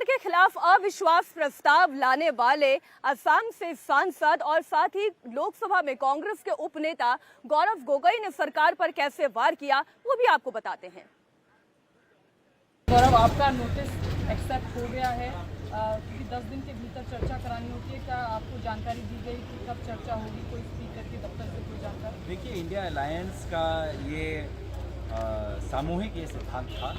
सरकार के खिलाफ अविश्वास प्रस्ताव लाने वाले असम से सांसद और साथ ही लोकसभा में कांग्रेस के उपनेता गौरव गोगोई ने सरकार पर कैसे वार किया वो भी आपको बताते हैं। गौरव, आपका नोटिस एक्सेप्ट हो गया है क्योंकि 10 दिन के भीतर चर्चा करानी होती है। क्या आपको जानकारी दी गई कि कब चर्चा होगी? कोई स्पीकर के दफ्तर से कोई जानकारी? देखिए, इंडिया अलायंस का ये सामूहिक ये सिद्धांत था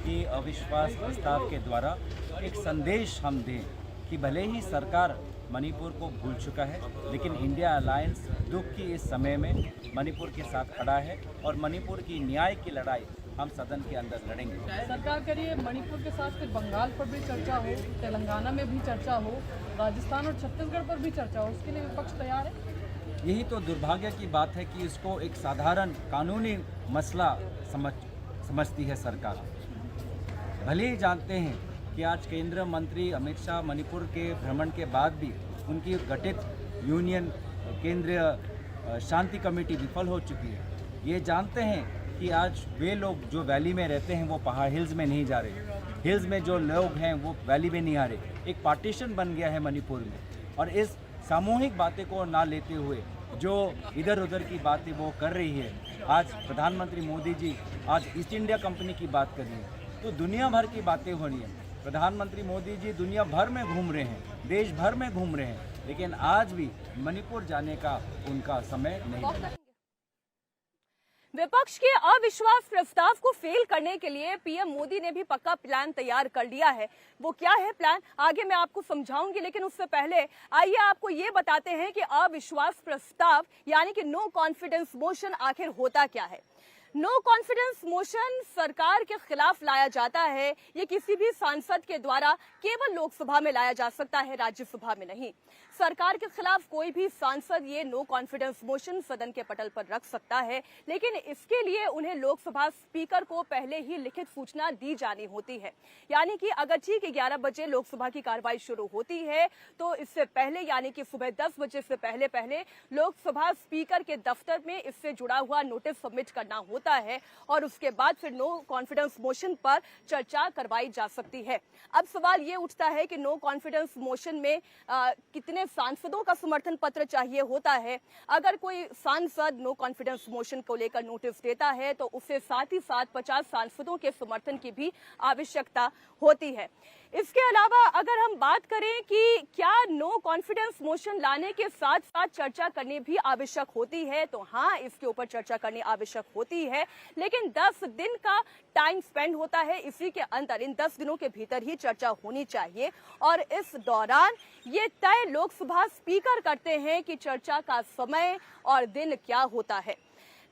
कि अविश्वास प्रस्ताव के द्वारा एक संदेश हम दें कि भले ही सरकार मणिपुर को भूल चुका है, लेकिन इंडिया अलायंस दुख की इस समय में मणिपुर के साथ खड़ा है और मणिपुर की न्याय की लड़ाई हम सदन के अंदर लड़ेंगे। सरकार करिए मणिपुर के साथ फिर बंगाल पर भी चर्चा हो, तेलंगाना में भी चर्चा हो, राजस्थान और छत्तीसगढ़ पर भी चर्चा हो, उसके लिए विपक्ष तैयार है? यही तो दुर्भाग्य की बात है कि इसको एक साधारण कानूनी मसला समझती है सरकार। भले ही जानते हैं कि आज केंद्रीय मंत्री अमित शाह मणिपुर के भ्रमण के बाद भी उनकी गठित यूनियन केंद्रीय शांति कमेटी विफल हो चुकी है। ये जानते हैं कि आज वे लोग जो वैली में रहते हैं वो पहाड़ हिल्स में नहीं जा रहे, हिल्स में जो लोग हैं वो वैली में नहीं आ रहे। एक पार्टीशन बन गया है मणिपुर में, और इस सामूहिक बातें को ना लेते हुए जो इधर उधर की बातें वो कर रही है। आज प्रधानमंत्री मोदी जी आज ईस्ट इंडिया कंपनी की बात कर रही है, तो दुनिया भर की बातें हो रही हैं। प्रधानमंत्री मोदी जी दुनिया भर में घूम रहे हैं, देश भर में घूम रहे हैं, लेकिन आज भी मणिपुर जाने का उनका समय नहीं है। विपक्ष के अविश्वास प्रस्ताव को फेल करने के लिए पीएम मोदी ने भी पक्का प्लान तैयार कर लिया है। वो क्या है प्लान, आगे मैं आपको समझाऊंगी, लेकिन उससे पहले आइए आपको ये बताते हैं कि अविश्वास प्रस्ताव यानी कि नो कॉन्फिडेंस मोशन आखिर होता क्या है। नो कॉन्फिडेंस मोशन सरकार के खिलाफ लाया जाता है। ये किसी भी सांसद के द्वारा केवल लोकसभा में लाया जा सकता है, राज्यसभा में नहीं। सरकार के खिलाफ कोई भी सांसद ये नो कॉन्फिडेंस मोशन सदन के पटल पर रख सकता है, लेकिन इसके लिए उन्हें लोकसभा स्पीकर को पहले ही लिखित सूचना दी जानी होती है। यानी कि अगर ठीक 11 बजे लोकसभा की कार्रवाई शुरू होती है तो इससे पहले यानी कि सुबह 10 बजे से पहले लोकसभा स्पीकर के दफ्तर में इससे जुड़ा हुआ नोटिस सबमिट करना होता है और उसके बाद फिर नो कॉन्फिडेंस मोशन पर चर्चा करवाई जा सकती है। अब सवाल ये उठता है कि नो कॉन्फिडेंस मोशन में कितने सांसदों का समर्थन पत्र चाहिए होता है। अगर कोई सांसद नो कॉन्फिडेंस मोशन को लेकर नोटिस देता है तो उसे साथ ही साथ 50 सांसदों के समर्थन की भी आवश्यकता होती है। इसके अलावा अगर हम बात करें कि क्या नो कॉन्फिडेंस मोशन लाने के साथ साथ चर्चा करनी भी आवश्यक होती है, तो हाँ, इसके ऊपर चर्चा करनी आवश्यक होती है, लेकिन 10 दिन का टाइम स्पेंड होता है। इसी के अंदर इन 10 दिनों के भीतर ही चर्चा होनी चाहिए और इस दौरान ये तय लोकसभा स्पीकर करते हैं कि चर्चा का समय और दिन क्या होता है।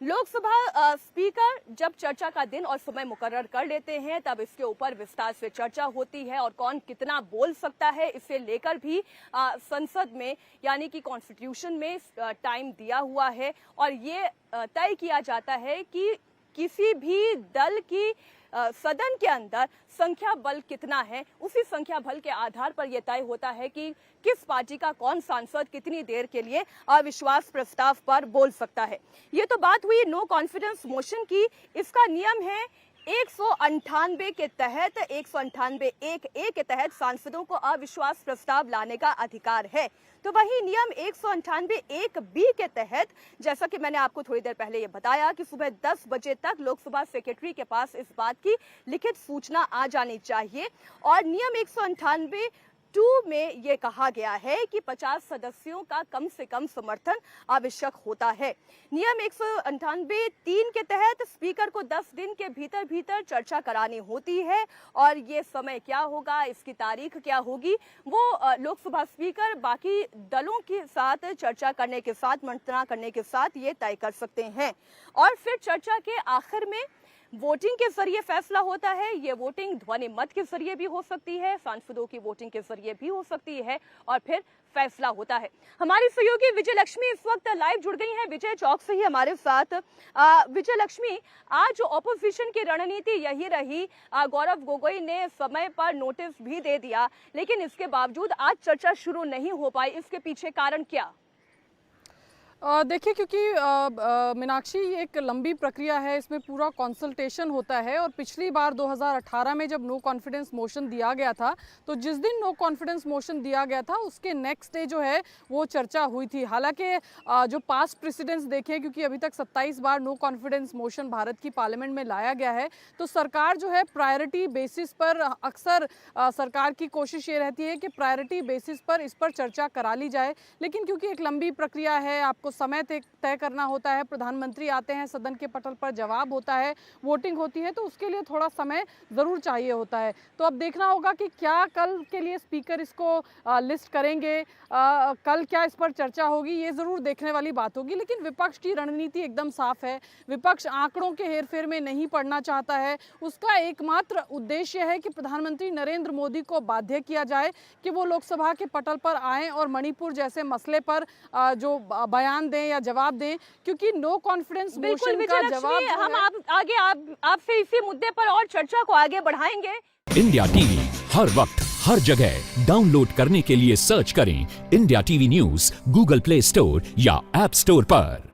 लोकसभा स्पीकर जब चर्चा का दिन और समय मुकर्रर कर लेते हैं तब इसके ऊपर विस्तार से चर्चा होती है और कौन कितना बोल सकता है इसे लेकर भी संसद में यानी कि कॉन्स्टिट्यूशन में टाइम दिया हुआ है और ये तय किया जाता है कि किसी भी दल की सदन के अंदर संख्या बल कितना है। उसी संख्या बल के आधार पर यह तय होता है कि किस पार्टी का कौन सांसद कितनी देर के लिए अविश्वास प्रस्ताव पर बोल सकता है। ये तो बात हुई नो कॉन्फिडेंस मोशन की। इसका नियम है 198 के तहत 198(1)(a) के तहत सांसदों को अविश्वास प्रस्ताव लाने का अधिकार है। तो वही नियम 198(1)(b) के तहत जैसा कि मैंने आपको थोड़ी देर पहले ये बताया कि सुबह 10 बजे तक लोकसभा सेक्रेटरी के पास इस बात की लिखित सूचना आ जानी चाहिए और नियम 198(2) में ये कहा गया है कि 50 सदस्यों का कम से कम समर्थन आवश्यक होता है। नियम 198(3) के तहत स्पीकर को 10 दिन के भीतर चर्चा करानी होती है और ये समय क्या होगा, इसकी तारीख क्या होगी, वो लोकसभा स्पीकर बाकी दलों के साथ चर्चा करने के साथ मंत्रणा करने के साथ ये तय कर सकते हैं और फिर चर्चा के आखिर में वोटिंग के जरिए फैसला होता है। ये वोटिंग ध्वनि मत के जरिए भी हो सकती है, सांसदों की वोटिंग के जरिए भी हो सकती है और फिर फैसला होता है। हमारी सहयोगी विजय लक्ष्मी इस वक्त लाइव जुड़ गई हैं विजय चौक से ही हमारे साथ। विजय लक्ष्मी, आज ऑपोजिशन की रणनीति यही रही, गौरव गोगोई ने समय पर नोटिस भी दे दिया, लेकिन इसके बावजूद आज चर्चा शुरू नहीं हो पाई। इसके पीछे कारण क्या? देखिए, क्योंकि मीनाक्षी ये एक लंबी प्रक्रिया है, इसमें पूरा कंसल्टेशन होता है और पिछली बार 2018 में जब नो कॉन्फिडेंस मोशन दिया गया था, तो जिस दिन नो कॉन्फिडेंस मोशन दिया गया था उसके नेक्स्ट डे जो है वो चर्चा हुई थी। हालांकि जो पास्ट प्रेसिडेंट्स देखे, क्योंकि अभी तक 27 बार नो कॉन्फिडेंस मोशन भारत की पार्लियामेंट में लाया गया है, तो सरकार जो है प्रायोरिटी बेसिस पर अक्सर सरकार की कोशिश ये रहती है कि प्रायोरिटी बेसिस पर इस पर चर्चा करा ली जाए। लेकिन क्योंकि एक लंबी प्रक्रिया है, आपको समय तय करना होता है, प्रधानमंत्री आते हैं, सदन के पटल पर जवाब होता है, वोटिंग होती है, तो उसके लिए थोड़ा समय ज़रूर चाहिए होता है। तो अब देखना होगा कि क्या कल के लिए स्पीकर इसको लिस्ट करेंगे, कल क्या इस पर चर्चा होगी, ये ज़रूर देखने वाली बात होगी। लेकिन विपक्ष की रणनीति एकदम साफ है, विपक्ष आंकड़ों के हेरफेर में नहीं पड़ना चाहता है। उसका एकमात्र उद्देश्य है कि प्रधानमंत्री नरेंद्र मोदी को बाध्य किया जाए कि वो लोकसभा के पटल पर आएँ और मणिपुर जैसे मसले पर जो बयान दें या जवाब दें, क्योंकि नो कॉन्फिडेंस मोशन का जवाब हम आगे आपसे इसी मुद्दे पर और चर्चा को आगे बढ़ाएंगे। इंडिया टीवी हर वक्त हर जगह डाउनलोड करने के लिए सर्च करें India TV news Google play store या ऐप स्टोर पर।